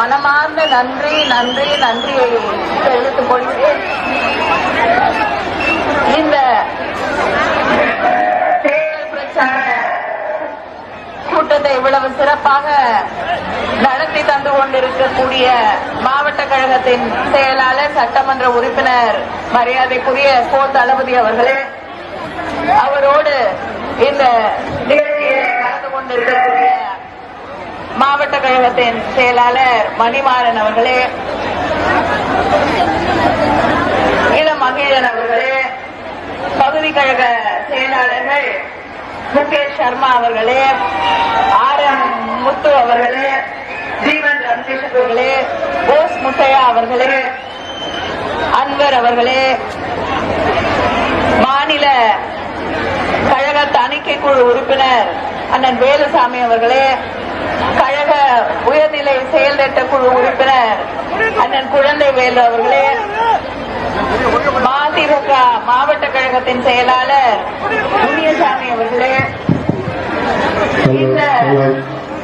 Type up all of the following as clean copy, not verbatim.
மனமார்ந்த நன்றி நன்றி நன்றியை தெரிவித்துக் கொள்கிறேன். இந்த தேர்தல் பிரச்சார கூட்டத்தை இவ்வளவு சிறப்பாக நடத்தி தந்து கொண்டிருக்கக்கூடிய மாவட்ட கழகத்தின் செயலாளர் சட்டமன்ற உறுப்பினர் மரியாதைக்குரிய கோ தளபதி அவர்களே, அவரோடு இந்த நிகழ்ச்சியை கலந்து கொண்டிருக்கக்கூடிய மாவட்ட கழகத்தின் செயலாளர் மணிமாறன் அவர்களே, இளமகிழன் அவர்களே, பகுதி கழக செயலாளர்கள் முகேஷ் சர்மா அவர்களே, RM முத்து அவர்களே, ஜீவன் ரமேஷ் அவர்களே, போஸ் முத்தையா அவர்களே, அன்வர் அவர்களே, மாநில கழக தணிக்கை குழு உறுப்பினர் அண்ணன் வேலுசாமி அவர்களே, கழக உயர்நிலை செயல் திட்ட குழு உறுப்பினர் அண்ணன் குழந்தை வேலு அவர்களே, மதிமுக மாவட்ட கழகத்தின் செயலாளர் முனியசாமி அவர்களே, இந்த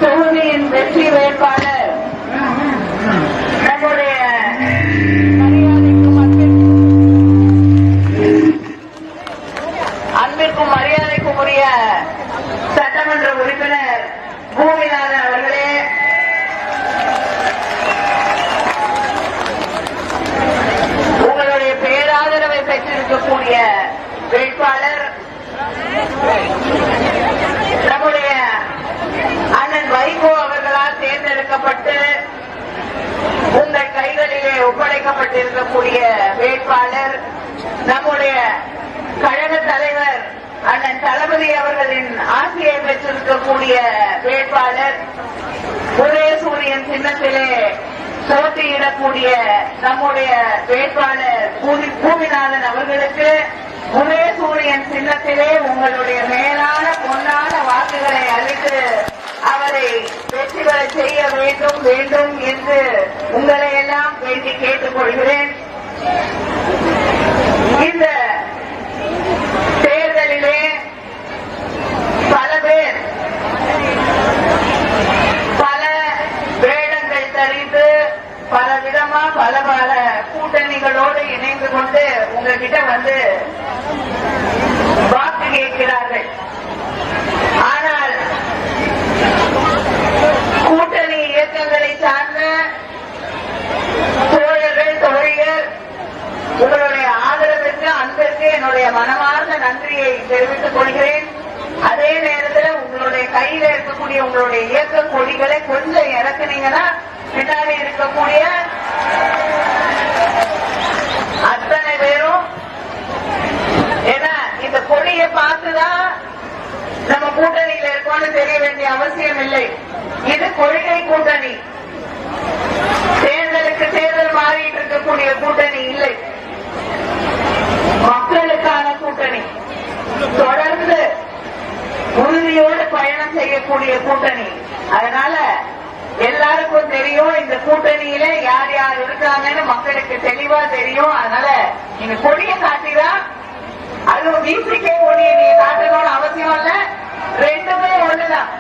தொகுதியின் வெற்றி வேட்பாளர் நம்முடைய அன்பிற்கும் மரியாதைக்கும் உரிய சட்டமன்ற உறுப்பினர் பூமிநாதன் அவர்களே, உங்களுடைய பேராதரவை பெற்றிருக்கக்கூடிய வேட்பாளர் நம்முடைய அண்ணன் வைகோ அவர்களால் தேர்ந்தெடுக்கப்பட்டு உங்கள் கைகளிலே ஒப்படைக்கப்பட்டிருக்கக்கூடிய வேட்பாளர் நம்முடைய கழக தலைவர் அண்ணன் தளபதி அவர்களின் ஆசையை பெற்றிருக்கக்கூடிய வேட்பாளர் உதயசூரியன் சின்னத்திலே போட்டியிடக்கூடிய நம்முடைய வேட்பாளர் பூமிநாதன் அவர்களுக்கு உதயசூரியன் சின்னத்திலே உங்களுடைய மேலான பொன்னான வாக்குகளை அளித்து அவரை வெற்றி பெற செய்ய வேண்டும் என்று உங்களை எல்லாம் வேண்டி கேட்டுக் கொள்கிறேன். இந்த தேர்தலிலே பல பேர் பல வேடங்கள் தரித்து பல விதமா பல கூட்டணிகளோடு இணைந்து கொண்டு உங்ககிட்ட வந்து வாக்கு கேட்கிறார்கள். ஆனால் கூட்டணி இயக்கங்களை சார்ந்த தோழர்கள் தோழியர் உங்களுடைய ஆதரவிற்கு அன்பிற்கு என்னுடைய மனமார்ந்த நன்றியை தெரிவித்துக் கொள்கிறேன். அதே நேரத்தில் உங்களுடைய கையில இருக்கக்கூடிய உங்களுடைய இயக்க கொடிகளை கொஞ்சம் இறக்குனீங்கன்னா பின்னாடி இருக்கக்கூடிய அத்தனை பேரும், ஏன்னா இந்த கொடியை பார்த்துதான் நம்ம கூட்டணியில இருக்கோம்னு தெரிய வேண்டிய அவசியம் இல்லை. இது கொள்கை கூட்டணி, தேர்தலுக்கு தேர்தல் மாறிட்டு இருக்கக்கூடிய கூட்டணி இல்லை, மக்களுக்கான கூட்டணி, தொடர்ந்து உறுதியோடு பயணம் செய்யக்கூடிய கூட்டணி. அதனால எல்லாருக்கும் தெரியும் இந்த கூட்டணியில யார் யார் இருக்காங்கன்னு மக்களுக்கு தெளிவா தெரியும். அதனால நீங்க கொடியை காட்டிதான், அதுவும் வீசிக்கே கொடியை நீங்க காட்டணும்னு அவசியம் இல்ல, ரெண்டுமே ஒண்ணுதான்.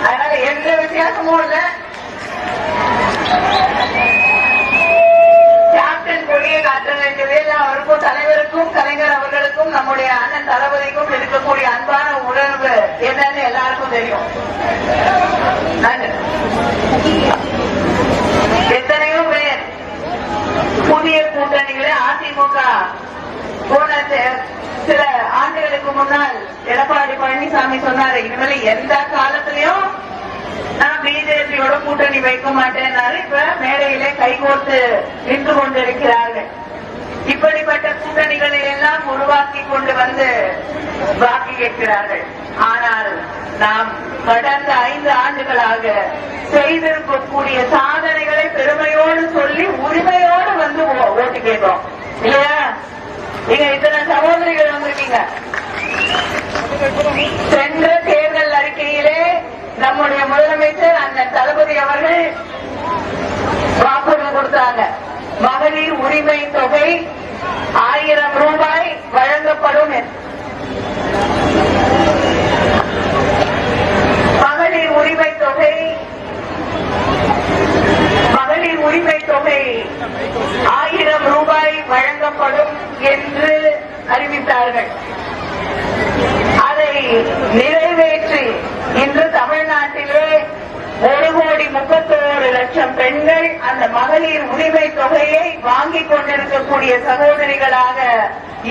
அதனால எந்த வித்தியாசமும் இல்ல. கேப்டன் கொடியை காட்ட வேண்டியதில் அவருக்கும் தலைவருக்கும் கலைஞர் அவர்களுக்கும் நம்முடைய அண்ணன் தளபதிக்கும் இருக்கக்கூடிய அன்பான உணர்வு என்னன்னு எல்லாருக்கும் தெரியும். எத்தனையோ பேர் புதிய கூட்டணிகளை அதிமுக போன சில ஆண்டுகளுக்கு முன்னால் எடப்பாடி பழனிசாமி சொன்னாரு, இனிமேல் எந்த காலத்திலையும் நான் பிஜேபியோட கூட்டணி வைக்க மாட்டேன்னாரு. இப்ப மேடையிலே கைகோர்த்து நின்று கொண்டிருக்கிறார்கள். இப்படிப்பட்ட கூட்டணிகளை எல்லாம் உருவாக்கி கொண்டு வந்து வாக்கு கேட்கிறார்கள். ஆனால் நாம் கடந்த 5 ஆண்டுகளாக செய்திருக்கக்கூடிய சாதனைகளை பெருமையோடு சொல்லி உரிமையோடு வந்து ஓட்டு கேட்கிறோம் இல்லையா? நீங்க இத்தனை சகோதரிகள் வந்திருக்கீங்க. சென்ற தேர்தல் அறிக்கையிலே நம்முடைய முதலமைச்சர் அந்த தளபதி அவர்கள் வாக்குறுதி கொடுத்தாங்க. மகளிர் உரிமை தொகை 1000 ரூபாய் வழங்கப்படும். மகளிர் உரிமை தொகை உரிமை தொகை 1000 ரூபாய் வழங்கப்படும் என்று அறிவித்தார்கள். அதை நிறைவேற்றி இன்று தமிழ்நாட்டிலே 1,31,00,000 பெண்கள் அந்த மகளிர் உரிமை தொகையை வாங்கிக் கொண்டிருக்கக்கூடிய சகோதரிகளாக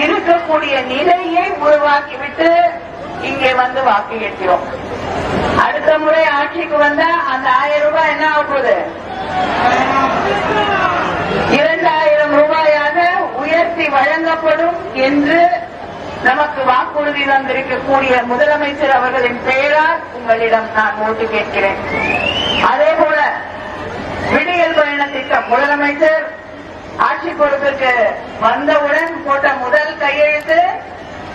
இருக்கக்கூடிய நிலையை உருவாக்கிவிட்டு இங்கே வந்து வாக்கு கேட்கிறோம். அடுத்த முறை ஆட்சிக்கு வந்தா அந்த 1000 ரூபாய் என்ன ஆகுது? 2000 ரூபாயாக உயர்த்தி வழங்கப்படும் என்று நமக்கு வாக்குறுதி தந்திருக்கக்கூடிய முதலமைச்சர் அவர்களின் பெயரால் உங்களிடம் நான் ஓட்டு கேட்கிறேன். அதே போல விடியல் பயண திட்டம் முதலமைச்சர் ஆட்சி பொறுப்பிற்கு வந்தவுடன் போட்ட முதல் கையெழுத்து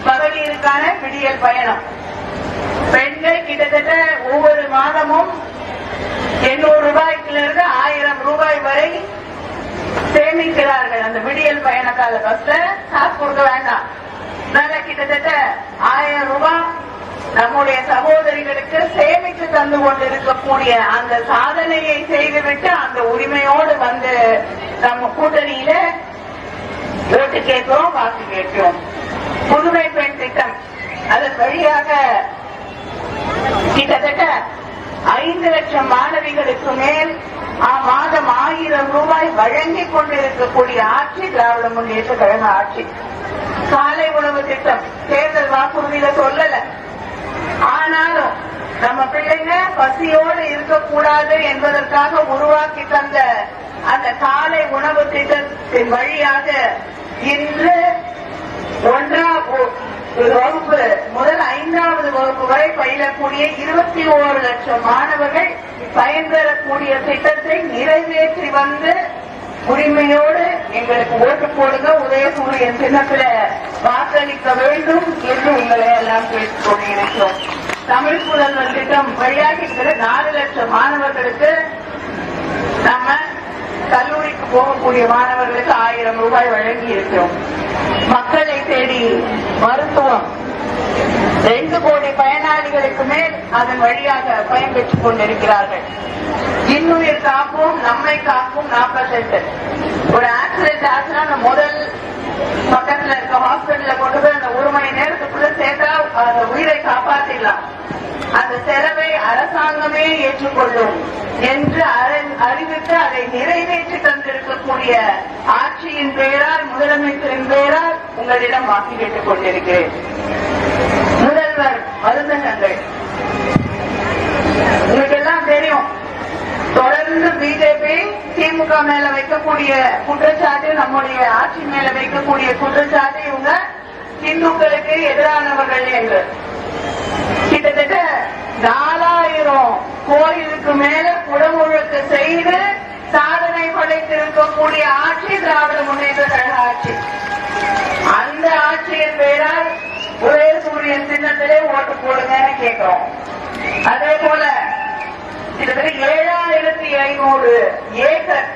மகளிருக்கான விடியல் பயணம். பெண்கள் கிட்டத்தட்ட ஒவ்வொரு மாதமும் 800 ரூபாய்க்கிலிருந்து 1000 ரூபாய் வரை சேமிக்கிறார்கள். அந்த விடியல் பயணத்தால பஸ்ல காசு கொடுக்க வேண்டாம். கிட்டத்தட்ட 1000 ரூபாய் நம்முடைய சகோதரிகளுக்கு சேமித்து தந்து கொண்டிருக்கக்கூடிய அந்த சாதனையை செய்துவிட்டு அந்த உரிமையோடு வந்து நம்ம கூட்டணியில ஓட்டு கேட்கிறோம், வாக்கு கேட்கிறோம். புதுமை பெண் திட்டம் அதன் வழியாக கிட்டத்தட்ட 5 லட்சம் மாணவிகளுக்கு மேல் மாதம் 1000 ரூபாய் வழங்கிக் கொண்டிருக்கக்கூடிய ஆட்சி திராவிட முன்னேற்ற கழக ஆட்சி. காலை உணவு திட்டம் தேர்தல் வாக்குறுதியில சொல்லல, ஆனாலும் நம்ம பிள்ளைங்க பசியோடு இருக்கக்கூடாது என்பதற்காக உருவாக்கி தந்த அந்த காலை உணவு திட்டத்தின் வழியாக இன்று 1ஆம் வகுப்பு முதல் 5வது வகுப்பு வரை பயிலக்கூடிய 21 லட்சம் மாணவர்கள் பயன்பெறக்கூடிய திட்டத்தை நிறைவேற்றி வந்து உரிமையோடு எங்களுக்கு ஓட்டு போடுங்க, உதயசூரியன் சின்னத்துல வாக்களிக்க வேண்டும் என்று உங்களை எல்லாம் கேட்டுக் கொண்டிருக்கிறோம். தமிழ் புதல்வர் திட்டம் வழியாக 4 லட்சம் மாணவர்களுக்கு நம்ம கல்லூரிக்கு போகக்கூடிய மாணவர்களுக்கு 1000 ரூபாய் வழங்கி இருக்கிறோம். மக்களை தேடி மருத்துவம் 2 கோடி பயனாளிகளுக்கு மேல் அதன் வழியாக பயன்பெற்றுக் கொண்டிருக்கிறார்கள். இன்னுயிர் காப்போம் நம்மை காக்கும் 48. ஒரு ஆக்சிடென்ட் ஆச்சுன்னா அந்த முதல் பக்கத்துல இருக்க ஹாஸ்பிட்டல்ல கொண்டு போய் அந்த 1 மணி நேரத்துக்குள்ள சேர்த்தா அந்த உயிரை காப்பாற்றிடலாம். அந்த செலவை அரசாங்கமே ஏற்றுக்கொள்ளும் என்று அறிவித்து அதை நிறைவேற்றி தந்திருக்கக்கூடிய ஆட்சியின் பெயரால் முதலமைச்சரின் பெயரால் உங்களிடம் வாக்கு கேட்டுக் கொண்டிருக்கிறேன். முதல்வர் மருந்தகங்கள் உங்களுக்கு எல்லாம் தெரியும். தொடர்ந்து பிஜேபி திமுக மேல வைக்கக்கூடிய குற்றச்சாட்டு, நம்முடைய ஆட்சி மேல வைக்கக்கூடிய குற்றச்சாட்டு இவங்க இந்துக்களுக்கு எதிரானவர்கள் என்று. கிட்டத்தட்ட 4000 கோயிலுக்கு மேல குடமுழுக்கு செய்து சாதனை படைத்திருக்கக்கூடிய ஆட்சி திராவிட முன்னேற்ற கழக ஆட்சி. அந்த ஆட்சியின் பெயரால் உதயசூரியன் சின்னத்திலே ஓட்டு போடுங்கன்னு கேட்கிறோம். அதே போல கிட்டத்தட்ட 7500 ஏக்கர்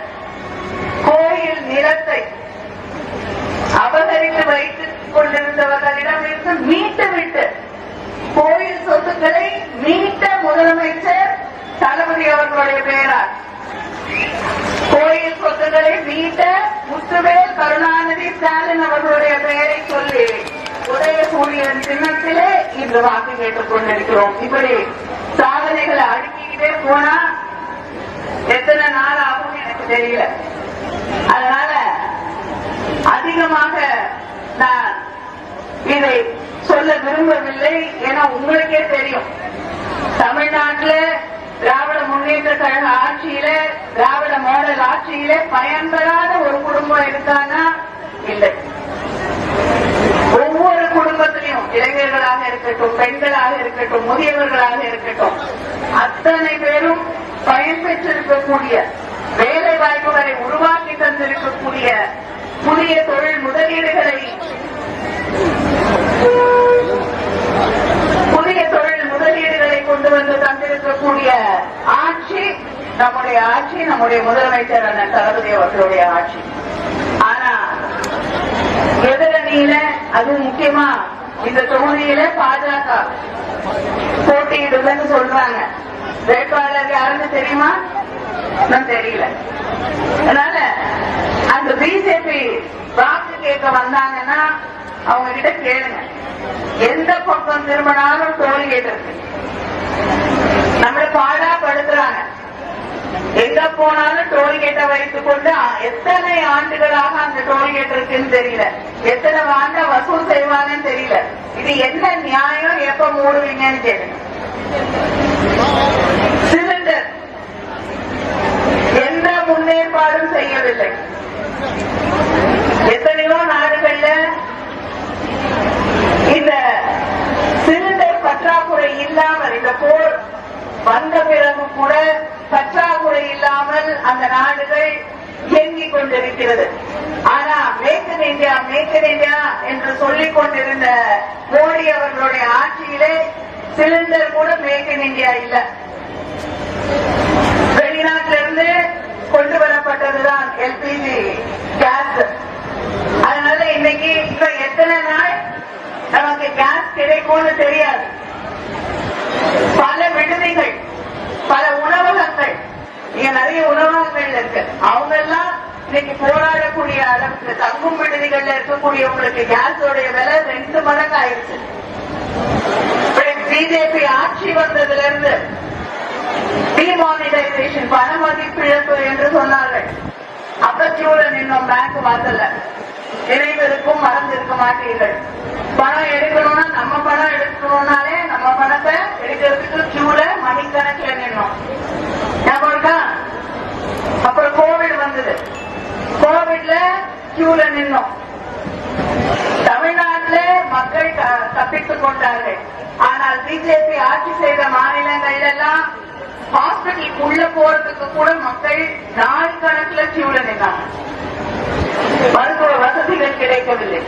கோயில் நிலத்தை அபகரித்து வைத்துக் கொண்டிருந்தவர்களிடம் இருந்து மீட்டுவிட்டு கோயில் சொத்துக்களை மீட்ட முதலமைச்சர் தளபதி அவர்களுடைய பெயரால் கோயில் சொத்துக்களை மீட்ட முத்துவேல் கருணாநிதி ஸ்டாலின் அவர்களுடைய பெயரை சொல்லி உதயசூரியன் சின்னத்திலே இன்று வாக்கு கேட்டுக் கொண்டிருக்கிறோம். இப்படி சாதனைகளை அடுக்கிக்கிட்டே போனா எத்தனை நாள் ஆகும் எனக்கு தெரியல. அதனால அதிகமாக நான் இதை சொல்ல விரும்பவில்லை. ஏன்னா உங்களுக்கே தெரியும், தமிழ்நாட்டில் திராவிட முன்னேற்ற கழக ஆட்சியில, திராவிட மாடல் ஆட்சியில பயன்பெறாத ஒரு குடும்பம் இருக்கான்னா இல்லை. ஒவ்வொரு குடும்பத்திலையும் இளைஞர்களாக இருக்கட்டும், பெண்களாக இருக்கட்டும், முதியவர்களாக இருக்கட்டும், அத்தனை பேரும் பயன்பெற்றிருக்கக்கூடிய, வேலை வாய்ப்புகளை உருவாக்கி தந்திருக்கக்கூடிய, புதிய தொழில் முதலீடுகளை கொண்டு வந்து தந்திருக்கக்கூடிய ஆட்சி நம்முடைய ஆட்சி, நம்முடைய முதலமைச்சர் அண்ணன் தளபதி அவர்களுடைய ஆட்சி. ஆனா எதிரணியில, அது முக்கியமா இந்த தொகுதியில பாஜக போட்டியிடுதுன்னு சொல்றாங்க. வேட்பாளர் யாருன்னு தெரியுமா? தெரியல. அதனால அந்த பிஜேபி வாக்கு கேட்க வந்தாங்கன்னா அவங்க கிட்ட கேளுங்க, எந்த பக்கம் திரும்பினாலும் டோல்கேட் இருக்கு, நம்மளை பாடாப்படுத்துறாங்க. எங்க போனாலும் டோல்கேட்டை வைத்துக் கொண்டு எத்தனை ஆண்டுகளாக அந்த டோல்கேட் இருக்குன்னு தெரியல, எத்தனை ஆண்டா வசூல் செய்வாங்கன்னு தெரியல. இது என்ன நியாயம்? எப்ப மூடுவீங்கன்னு கேளுங்க. சிலிண்டர் எந்த முன்னேற்பாடும் செய்யவில்லை. எத்தனையோ நாடுகள்ல இந்த சிலிண்டர் பற்றாக்குறை இல்லாமல், இந்த போர் வந்த பிறகு கூட பற்றாக்குறை இல்லாமல் அந்த நாடுகள் இயங்கிக் கொண்டிருக்கிறது. ஆனா make in India, make in India என்று சொல்லிக் கொண்டிருந்த மோடி அவர்களுடைய ஆட்சியிலே சிலிண்டர் கூட மேக் இன் இந்தியா இல்ல, வெளிநாட்டிலிருந்து கொண்டு வரப்பட்டதுதான் எல்பிஜி கேஸ். அதனால இன்னைக்கு இப்ப எத்தனை நாள் நமக்கு கேஸ் கிடைக்கும்னு தெரியாது. பல விடுதிகள், பல உணவகங்கள், இங்க நிறைய உணவகங்கள் இருக்கு, அவங்க எல்லாம் இன்னைக்கு போராடக்கூடிய அளவுக்கு தங்கும் விடுதிகள்ல இருக்கக்கூடியவங்களுக்கு கேஸோடைய விலை 2 மடங்கு ஆயிடுச்சு. பிஜேபி ஆட்சி வந்ததுல இருந்து டிமானிடைசேஷன், பண மதிப்பிழப்பு என்று சொன்னார்கள். அப்ப கியூல நின்னோம் பேங்க் வாசல்ல. நினைவிருக்கும், மறந்திருக்க மாட்டீர்கள். பணம் எடுக்கணும்னா, நம்ம பணம் எடுக்கணும்னாலே நம்ம பணத்தை எடுக்கிறதுக்கு கியூல மணிக்கணக்கில் நின்னோம். அப்புறம் கோவிட் வந்தது, கோவிட்ல கியூல நின்னோம். தமிழ்நாட்டில் மக்கள் தப்பித்துக் கொண்டார்கள். ஆனால் பிஜேபி ஆட்சி செய்த மாநிலங்கள் எல்லாம் ஹாஸ்பிட்டலுக்கு உள்ள போறதுக்கு கூட மக்கள் நாள் கணக்கில் கியூல நின்னாங்க. மருத்துவ வசதிகள் கிடைக்கவில்லை.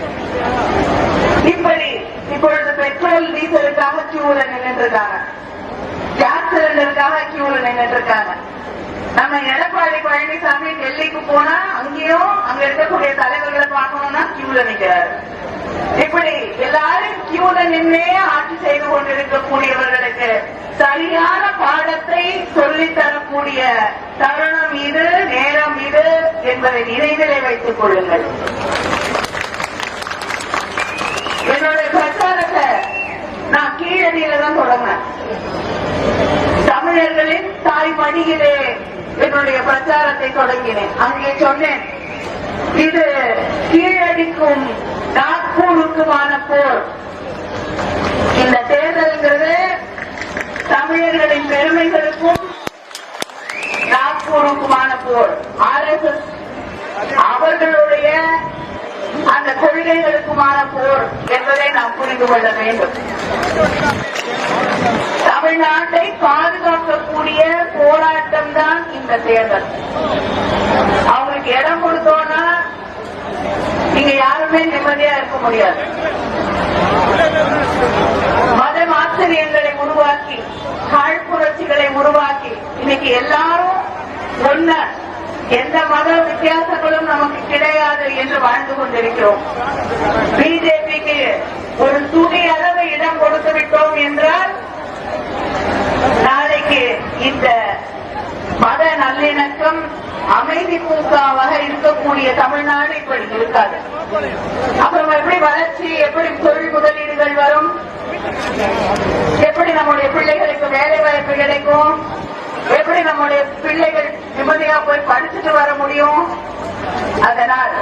இப்படி இப்பொழுது பெட்ரோல் டீசலுக்காக கியூல நின்று இருக்காங்க, கேஸ் சிலிண்டருக்காக கியூல நின்று இருக்காங்க. நம்ம எடப்பாடி பழனிசாமி டெல்லிக்கு போனா அங்கேயும் அங்க இருக்கக்கூடிய தலைவர்களை பார்க்கணும்னா கியூல நிற்கிறாரு. இப்படி எல்லாரும் கியூல நின்னே ஆட்சி செய்து கொண்டிருக்கக்கூடியவர்களுக்கு சரியான பாடத்தை சொல்லித்தரக்கூடிய தருணம் இது, நேரம் இது என்பதை நினைவிலே வைத்துக் கொள்ளுங்கள். என்னுடைய பிரச்சாரத்தை நான் கீழடியில தான் தொடங்கினேன். தமிழர்களின் தாய்மடியிலே என்னுடைய பிரச்சாரத்தை தொடங்கினேன். அங்கே சொன்னேன், இது கீழடிக்கும் நாக்பூருக்குமான போர். இந்த தேர்தல்ங்கிறது தமிழர்களின் பெருமைகளுக்கும் நாக்பூருக்குமான போர். RSS அவர்களுடைய அந்த கொள்கைகளுக்குமான போர் என்பதை நாம் புரிந்து கொள்ள வேண்டும். தமிழ்நாட்டை பாதுகாக்கக்கூடிய போராட்டம் தான் இந்த தேர்தல். அவங்களுக்கு இடம் கொடுத்தோம்னா இங்க யாருமே நிம்மதியா இருக்க முடியாது. மத ஆச்சரியங்களை உருவாக்கி, காழ்ப்புணர்ச்சிகளை உருவாக்கி இன்னைக்கு எல்லாரும் ஒண்ணு, எந்த மத வித்தியாசங்களும் நமக்கு கிடையாது என்று வாழ்ந்து கொண்டிருக்கிறோம். பிஜேபிக்கு ஒரு துணி அளவு இடம் கொடுத்து விட்டோம் என்றால் நாளைக்கு இந்த மத நல்லிணக்கம், அமைதி பூங்காவாக இருக்கக்கூடிய தமிழ்நாடு இப்படி இருக்காது. அப்புறம் எப்படி வளர்ச்சி, எப்படி தொழில் முதலீடுகள் வரும், எப்படி நம்முடைய பிள்ளைகளுக்கு வேலை வாய்ப்பு கிடைக்கும், எப்படி நம்முடைய பிள்ளைகள் நிம்மதியா போய் படிச்சுட்டு வர முடியும்? அதனால்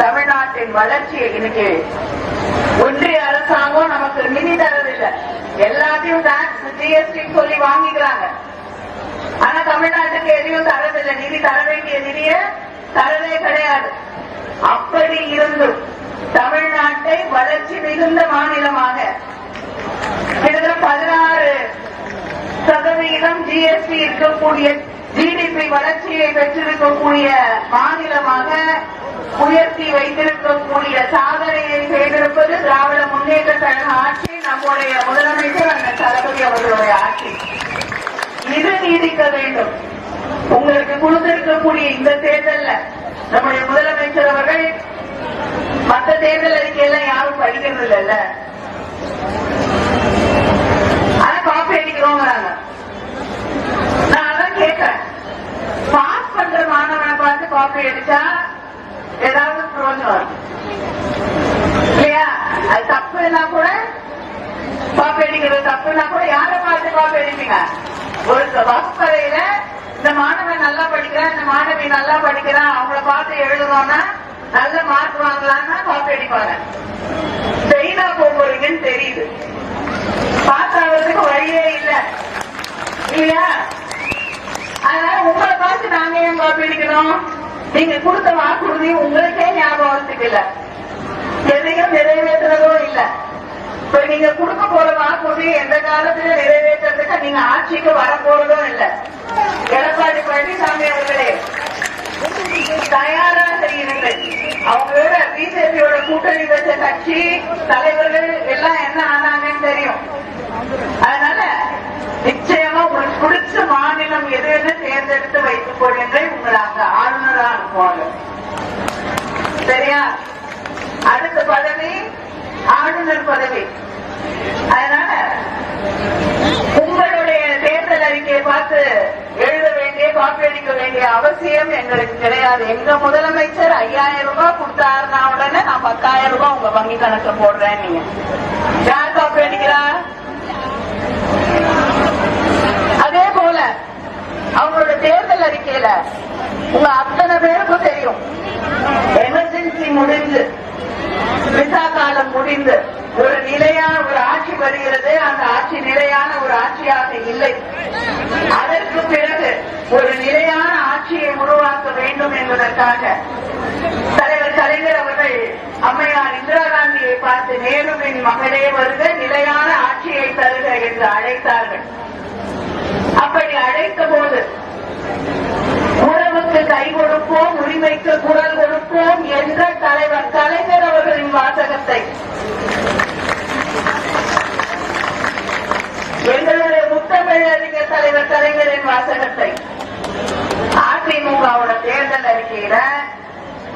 தமிழ்நாட்டின் வளர்ச்சியை இன்னைக்கு ஒன்றிய அரசாங்கம் நமக்கு நிதி தரதில்லை. எல்லாத்தையும் டாக்ஸ், ஜிஎஸ்டி சொல்லி வாங்கிக்கிறாங்க. ஆனா தமிழ்நாட்டுக்கு எதையும் தரதில்லை. நிதி தர வேண்டிய நிதியை தரவே கிடையாது. அப்படி இருந்தும் தமிழ்நாட்டை வளர்ச்சி மிகுந்த மாநிலமாக கிட்டத்தட்ட 16% ஜிஎஸ்டி இருக்கக்கூடிய, ஜிடிபி வளர்ச்சியை பெற்றிருக்கக்கூடிய மாநிலமாக உயர்த்தி வைத்திருக்கக்கூடிய சாதனையை செய்திருப்பது திராவிட முன்னேற்ற கழக ஆட்சி, நம்முடைய முதலமைச்சர் அந்த தளபதி அவர்களுடைய ஆட்சி. இது நீடிக்க வேண்டும். உங்களுக்கு கொடுத்திருக்கக்கூடிய இந்த தேர்தல்ல நம்முடைய முதலமைச்சர் அவர்கள் மற்ற தேர்தல் அறிக்கையெல்லாம் யாரும் படிக்கிறது இல்ல, ஆனா காப்பி அடிக்கிறோங்கிறாங்க. நான் அதான் கேட்கிறேன், காப்பி அடிச்சா ஏதாவது பிரயோஜனம் இல்லையா? அது தப்புன்னா கூட காப்பி அடிக்கிறது தப்புன்னா கூட யாரை பார்த்து காப்பி அடிப்பீங்க? ஒரு வகுப்பறையில இந்த மாணவன் நல்லா படிக்கிறான், இந்த மாணவி நல்லா படிக்கிறான், அவங்கள பார்த்து எழுதுறோம்னா நல்ல மார்க் வாங்கலாம்னா காப்பி அடிப்பாங்க. செய்தா போறீங்கன்னு தெரியுது, பார்த்தாவதுக்கு வழியே இல்லை இல்லையா? அதனால உங்களை பார்த்து நாங்க ஏன் காப்பி அடிக்கணும்? நீங்க கொடுத்த வாக்குறுதி உங்களுக்கே ஞாபகத்துக்கு இல்ல, எதையும் நிறைவேற்றுறதோ இல்ல. இப்ப நீங்க கொடுக்க போற வாக்குறுதி எந்த காலத்துல நிறைவேற்றுறதுக்கு நீங்க ஆட்சிக்கு வர போறதும் இல்ல. எடப்பாடி பழனிசாமி அவர்களே தயாராக இருங்கள். அவங்களோட பிஜேபியோட கூட்டணி வச்ச கட்சி தலைவர்கள் எல்லாம் என்ன ஆனாங்கன்னு தெரியும். அதனால நிச்சயமா உங்களுக்கு பிடிச்ச மாநிலம் எதுன்னு தேர்ந்தெடுத்து வைத்துக் கொள்ளுங்கள். உங்களை அங்க ஆளுநரா அனுப்புவாங்க. சரியா? அடுத்த பதவி ஆளுநர் பதவி. அதனால உங்களுடைய தேர்தல் அறிக்கையை பார்த்து எழுத வேண்டிய காப்பி அடிக்க வேண்டிய அவசியம் எங்களுக்கு கிடையாது. எங்க முதலமைச்சர் 5000 ரூபாய் கொடுத்தாருன்னா உடனே நான் 10,000 ரூபாய் உங்க வங்கி கணக்குல போடுறேன். நீங்க யார் காப்பி அடிக்கிறா? அதே போல அவங்களோட தேர்தல் அறிக்கையில உங்க அத்தனை பேருக்கும் தெரியும், எமர்ஜென்சி முடிஞ்சு விசா காலம் முடிந்து ஒரு நிலையான ஒரு ஆட்சி வருகிறது. அந்த ஆட்சி நிலையான ஒரு ஆட்சியாக இல்லை. அதற்கு பிறகு ஒரு நிலையான ஆட்சியை உருவாக்க வேண்டும் என்பதற்காக தலைவர் கலைஞர் அவர்கள் அம்மையார் இந்திரா காந்தியை பார்த்து நேருவின் மகளே வருக, நிலையான ஆட்சியை தருக என்று அழைத்தார்கள். அப்படி அழைத்த போது உறவுக்கு கை கொடுப்போம், உரிமைக்கு குரல் கொடுப்போம் என்ற தலைவர் கலைஞர் அவர்களின் வாசகத்தை, எங்களுடைய முத்தமிழறிஞர் தலைவர் கலைஞரின் வாசகத்தை அதிமுகவோட தேர்தல் அறிக்கையில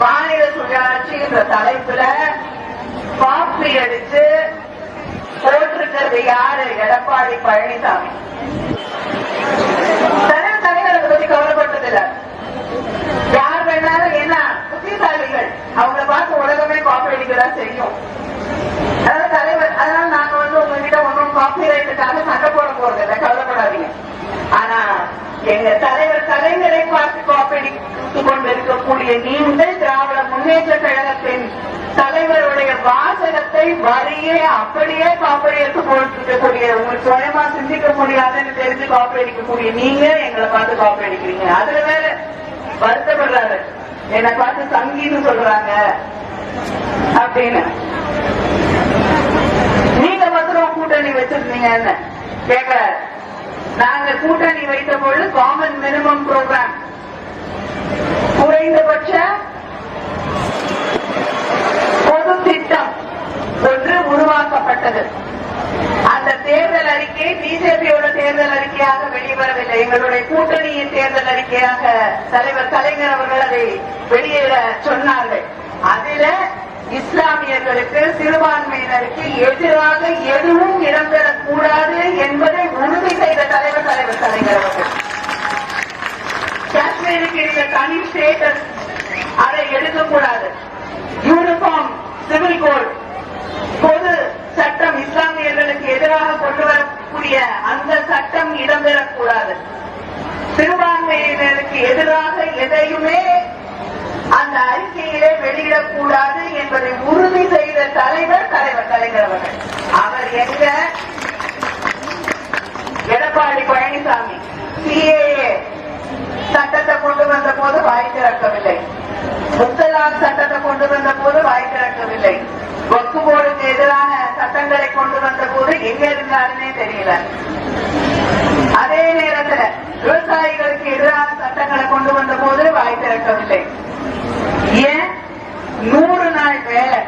மாநில சுயாட்சி என்ற தலைப்புல காப்பி அடிச்சு போட்டிருக்கிறது யாரு? எடப்பாடி பழனிசாமி. தலைவரை பத்தி கவலைப்பட்டதில்ல. யார் வேணாலும் என்ன புத்திசாலிகள், அவங்கள பார்த்து உலகமே காப்பி அடிக்கதான் செய்யும். அதாவது தலைவர், அதனால நாங்க உங்ககிட்ட ஒன்றும் காப்பி ரைட்டுக்காக சண்டை போட போறது இல்லை, கவலைப்படாதீங்க. ஆனா எங்க தலைவர் கலைஞரை பார்த்து காப்பி அடித்துக் கொண்டிருக்கக்கூடிய நீங்கள் திராவிட முன்னேற்ற கழகத்தின் தலைவருடைய வாசகத்தை வரியே அப்படியே காப்பி எடுத்து போட்டிருக்கக்கூடிய, உங்களுக்கு சுயமா சிந்திக்க முடியாதுன்னு தெரிஞ்சு காப்பி அடிக்கக்கூடிய நீங்க எங்களை பார்த்து காப்பி அடிக்கிறீங்க. அதுல வேற வருத்தப்படுறாரு, என்னை பார்த்து சங்கீன்னு சொல்றாங்க அப்படின்னு. நீங்க மாத்திரம் கூட்டணி வச்சிருந்தீங்கன்னு கேட்கிறாரு. நாங்க கூட்டணி வைத்த பொழுது காமன் மினிமம் ப்ரோக்ராம், குறைந்தபட்ச பொது திட்டம் ஒன்று உருவாக்கப்பட்டது. அந்த தேர்தல் அறிக்கை பிஜேபியோட தேர்தல் அறிக்கையாக வெளிவரவில்லை, எங்களுடைய கூட்டணியின் தேர்தல் அறிக்கையாக தலைவர் கலைஞர் அவர்கள் அதை வெளியிட சொன்னார்கள். அதில இஸ்லாமியர்களுக்கு, சிறுபான்மையினருக்கு எதிராக எதுவும் இடம்பெறக்கூடாது என்பதை உறுதி செய்த தலைவர் கலைஞர் அவர்கள். காஷ்மீருக்கு இருந்த தனி ஸ்டேட்டஸ் அதை எடுக்கக்கூடாது. யூனிஃபார்ம் சிவில் கோட், பொது சட்டம், இஸ்லாமியர்களுக்கு எதிராக கொண்டு வரக்கூடிய அந்த சட்டம் இடம்பெறக்கூடாது. சிறுபான்மையினருக்கு எதிராக எதையுமே அந்த அறிக்கையிலே வெளியிடக்கூடாது என்பதை உறுதி செய்த தலைவர் கலைஞர் அவர்கள். அவர் எங்க? எடப்பாடி பழனிசாமி சிஏஏ சட்டத்தை கொண்டு வந்த போது வாய் திறக்கவில்லை, முத்தலாக் சட்டத்தை கொண்டு வந்த போது வாய் திறக்கவில்லை, வக்ஃப் போர்டுக்கு எதிரான சட்டங்களை கொண்டு வந்த போது எங்க இருந்தாருன்னே தெரியல. அதே நேரத்தில் விவசாயிகளுக்கு எதிரான சட்டங்களை கொண்டு வந்த போது வாய் திறக்கவில்லை. ஏன்? 100 நாள் வேலை,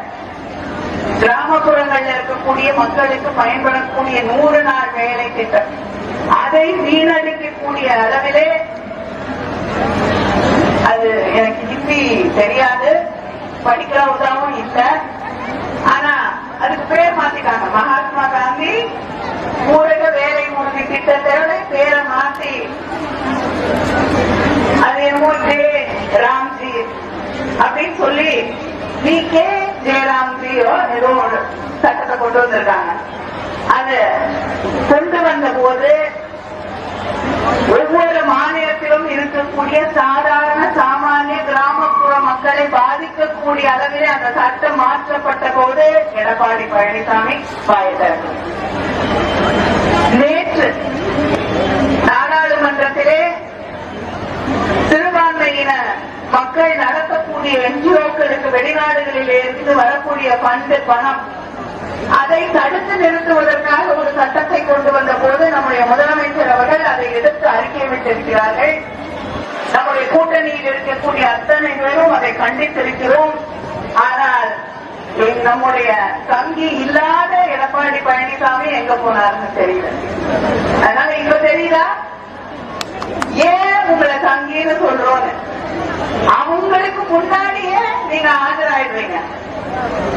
கிராமப்புறங்களில் இருக்கக்கூடிய மக்களுக்கு பயன்படக்கூடிய 100 நாள் வேலை திட்டம், அதை வீணடிக்கக்கூடிய அளவிலே, அது எனக்கு ஹிந்தி தெரியாது, படிக்கிறவதாவும் இல்ல, ஆனா அதுக்கு பேர் மாத்திட்டாங்க. மகாத்மா காந்தி ஊரக வேலை உறுதி திட்டத்தோட பேரை மாத்தி அது என்னமோ ராம்ஜி அப்படின்னு சொல்லி வி.கே. ஜெயராம்ஜியோ ஏதோ ஒரு சட்டத்தை கொண்டு வந்திருக்காங்க. அது கொண்டு வந்த போது ஒவ்வொரு மாநிலத்திலும் இருக்கக்கூடிய சாதாரண சாமானிய கிராமப்புற மக்களை பாதிக்கக்கூடிய அளவிலே அந்த சட்டம் மாற்றப்பட்ட போது எடப்பாடி பழனிசாமி வாய்த்தார். நேற்று நாடாளுமன்றத்திலே சிறுபான்மையின மக்கள் நடத்தக்கூடிய என்ஜிஓக்களுக்கு வெளிநாடுகளில் இருந்து வரக்கூடிய பணம் அதை தடுத்து நிறுத்துவதற்காக ஒரு சட்டத்தை கொண்டு வந்த போது நம்முடைய முதலமைச்சர் அவர்கள் அதை எதிர்த்து அறிக்கை விட்டிருக்கிறார்கள். நம்முடைய கூட்டணியில் இருக்கக்கூடிய அத்தனை பேரும் அதை கண்டித்திருக்கிறோம். ஆனால் நம்முடைய தங்கி இல்லாத எடப்பாடி பழனிசாமி எங்க போனாருன்னு தெரியல. அதனால இப்ப தெரியுதா ஏன் உங்களை தங்கின்னு சொல்றோன்னு? அவங்களுக்கு முன்னாடியே நீங்க ஆஜராயிடுறீங்க.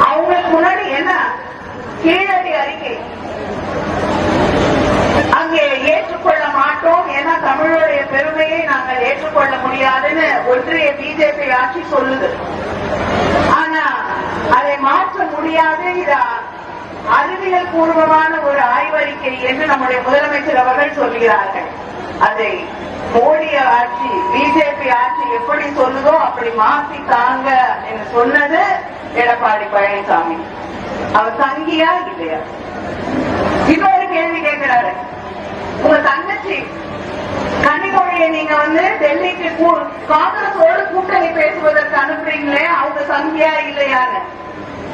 அவங்களுக்கு முன்னாடி என்ன கீழடி அறிக்கை அங்கே ஏற்றுக்கொள்ள மாட்டோம், ஏன்னா தமிழுடைய பெருமையை நாங்கள் ஏற்றுக்கொள்ள முடியாதுன்னு ஒன்றிய பிஜேபி ஆட்சி சொல்லுது. ஆனா அதை மாற்ற முடியாது. இது அறிவியல் பூர்வமான ஒரு ஆய்வறிக்கை என்று நம்முடைய முதலமைச்சர் அவர்கள் சொல்கிறார்கள். அதை மோடி ஆட்சி பிஜேபி ஆட்சி எப்படி சொல்லுதோ அப்படி மாற்றி தாங்க என்று சொன்னது எடப்பாடி பழனிசாமி. அவர் தங்கியா இல்லையா? இன்னொரு கேள்வி கேட்கிறாரு. உங்க தங்கச்சி கனிமொழியை நீங்க டெல்லிக்கு காங்கிரஸோடு கூட்டணி பேசுவதற்கு அனுப்புறீங்களே, அவங்க தங்கியா இல்லையான்னு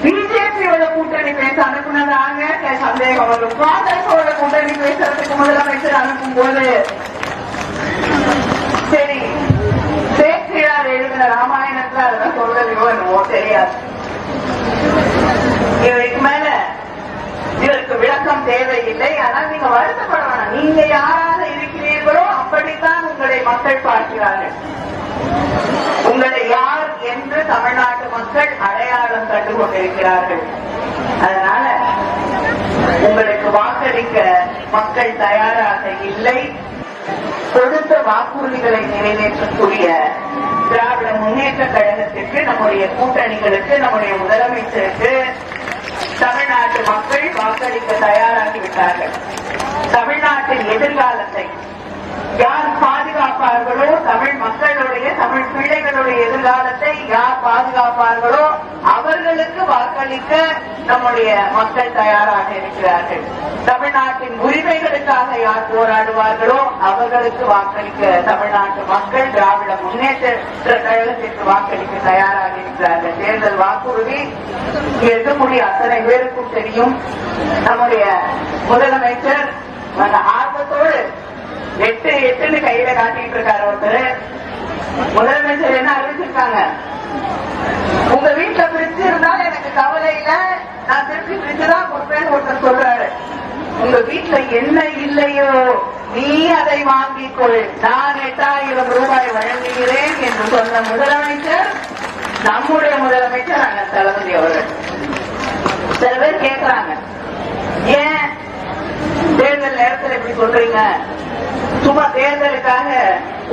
பிஜேபியோட கூட்டணி பேச அனுப்புனதாங்க சந்தேகம் வரும். காங்கிரஸோட கூட்டணி பேசுறதுக்கு முதலமைச்சர் அனுப்பும் போது சரி சேக்கிழார் எழுதின ராமாயணத்துல அதெல்லாம் சொல்றதையோ என்னவோ தெரியாது. இவருக்கு மேல இதற்கு விளக்கம் தேவையில்லை. ஆனால் நீங்க வருத்தப்பட வேணாம். நீங்க யாராக இருக்கிறீர்களோ அப்படித்தான் உங்களை மக்கள் பார்க்கிறார்கள். உங்களை யார் என்று தமிழ்நாட்டு மக்கள் அடையாளம் கண்டு கொண்டிருக்கிறார்கள். அதனால உங்களுக்கு வாக்களிக்க மக்கள் தயாராக இல்லை. கொடுத்த வாக்குறுதிகளை நிறைவேற்றக்கூடிய திராவிட முன்னேற்ற கழகத்திற்கு, நம்முடைய கூட்டணிகளுக்கு, நம்முடைய முதலமைச்சருக்கு தமிழ்நாட்டு மக்கள் வாக்களிக்க தயாராகிவிட்டார்கள். தமிழ்நாட்டின் எதிர்காலத்தை யார் பாதுகாப்பார்களோ, தமிழ் மக்களுடைய தமிழ் பிள்ளைகளுடைய எதிர்காலத்தை யார் பாதுகாப்பார்களோ அவர்களுக்கு வாக்களிக்க நம்முடைய மக்கள் தயாராக இருக்கிறார்கள். தமிழ்நாட்டின் உரிமைகளுக்காக யார் போராடுவார்களோ அவர்களுக்கு வாக்களிக்க தமிழ்நாட்டு மக்கள் திராவிட முன்னேற்ற கழகத்திற்கு வாக்களிக்க தயாராக இருக்கிறார்கள். தேர்தல் வாக்குறுதி இருக்கக்கூடிய அத்தனை பேருக்கும் தெரியும். நம்முடைய முதலமைச்சர் அந்த ஆர்வத்தோடு 8-8 கையில காட்டிட்டு இருக்காரு. ஒருத்தர் முதலமைச்சர் என்ன அறிவிச்சிருக்காங்க, உங்க வீட்டுல பிரிச்சு இருந்தாலும் எனக்கு கவலை இல்ல, நான் திருப்பி பிரிச்சுதான் கொடுப்பேன்னு ஒருத்தர் சொல்றாரு. உங்க வீட்டுல என்ன இல்லையோ நீ அதை வாங்கிக்கொள், நான் 8000 ரூபாய் வழங்குகிறேன் என்று சொன்ன முதலமைச்சர் நம்முடைய முதலமைச்சர் அண்ணன் தளபதி அவர்கள். சில பேர் கேட்கிறாங்க, ஏன் தேர்தல் நேரத்தில் எப்படி சொல்றீங்க, சும்மா தேர்தலுக்காக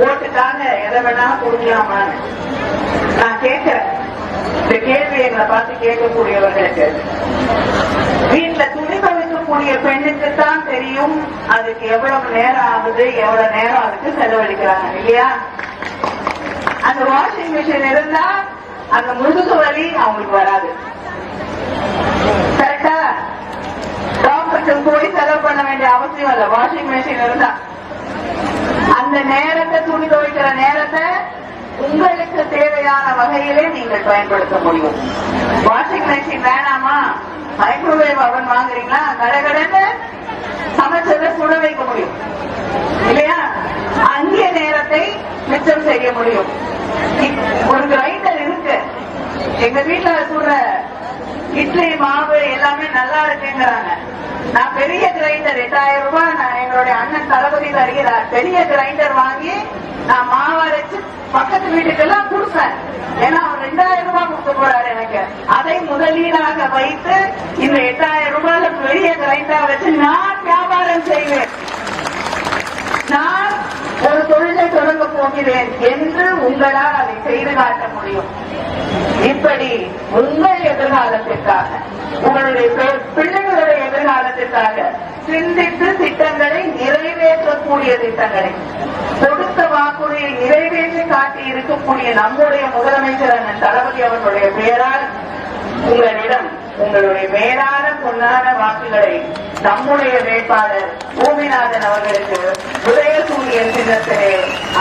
ஓட்டுக்காக எதை வேணாலும் கொடுக்கலாமான்னு நான் கேட்கிறேன். இந்த கேள்வி எங்களை பார்த்து கேட்கக்கூடியவர்களுக்கு, வீட்டுல துணி துவைக்கக்கூடிய பெண்ணுக்கு தான் தெரியும் அதுக்கு எவ்வளவு நேரம் ஆகுது, எவ்வளவு நேரம் அதுக்கு செலவழிக்கிறாங்க இல்லையா? அந்த வாஷிங் மிஷின் இருந்தா அந்த முதுகு வலி அவங்களுக்கு வராது. கரெக்டா? டாக்டருக்கு போய் செலவு பண்ண வேண்டிய அவசியம் இல்ல. வாஷிங் மிஷின் இருந்தா அந்த நேரத்தை, துணி துவைக்கிற நேரத்தை உங்களுக்கு தேவையான வகையிலே நீங்கள் பயன்படுத்த முடியும். வாஷிங் மிஷின் வேணாமா, மைக்ரோவேவ் அவன் வாங்குறீங்களா, கடகடன்னு சமைச்சதை சுட வைக்க முடியும் இல்லையா? அங்கே நேரத்தை மிச்சம் செய்ய முடியும். ஒரு கிரைண்டர் இருக்கு, எங்க வீட்டுல சுடுற இட்லி மாவு எல்லாமே நல்லா இருக்குங்கிறாங்க. நான் பெரிய கிரைண்டர் 8000 ரூபாய் நான் எங்களுடைய அண்ணன் தளபதி தருகிறார். பெரிய கிரைண்டர் வாங்கி நான் மாவரைச்சு பக்கத்து வீட்டுக்கெல்லாம் கொடுப்பேன். ஏன்னா அவர் 2000 ரூபாய் கொடுக்க போறாரு எனக்கு. அதை முதலீடாக வைத்து இந்த 8000 ரூபாய்ல பெரிய கிரைண்டர் வச்சு நான் வியாபாரம் செய்வேன், நான் ஒரு தொழிலை தொடங்க போகிறேன் என்று உங்களால் அதை செய்து காட்ட முடியும். இப்படி உங்கள் எதிர்காலத்திற்காக, உங்களுடைய பிள்ளைகளுடைய எதிர்காலத்திற்காக சிந்தித்து திட்டங்களை நிறைவேற்றக்கூடிய திட்டங்களை, கொடுத்த வாக்குறுதியை நிறைவேற்றி காட்டி இருக்கக்கூடிய நம்முடைய முதலமைச்சர் அண்ணன் தளபதி அவர்களுடைய பெயரால் உங்களிடம் உங்களுடைய மேலான பொன்னான வாக்குகளை நம்முடைய வேட்பாளர் பூமிநாதன் அவர்களுக்கு உதயசூரியன் சின்னத்திலே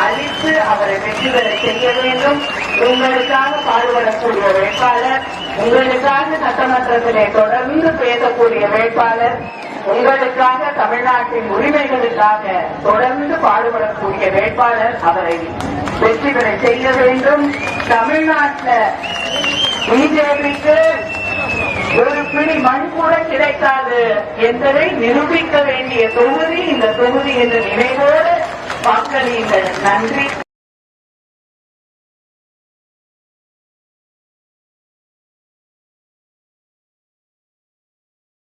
அளித்து அவரை வெற்றி பெற செய்ய வேண்டும். உங்களுக்காக பாடுபடக்கூடிய வேட்பாளர், உங்களுக்காக சட்டமன்றத்திலே தொடர்ந்து பேசக்கூடிய வேட்பாளர், உங்களுக்காக தமிழ்நாட்டின் உரிமைகளுக்காக தொடர்ந்து பாடுபடக்கூடிய வேட்பாளர் அவரை வெற்றி பெற செய்ய வேண்டும். தமிழ்நாட்டில் பிஜேபிக்கு ஒரு பிடி மண் கூட கிடைக்காது என்பதை நிரூபிக்க வேண்டிய தொகுதி இந்த தொகுதி என்ற நினைவோடு வாக்களியுங்கள். நன்றி.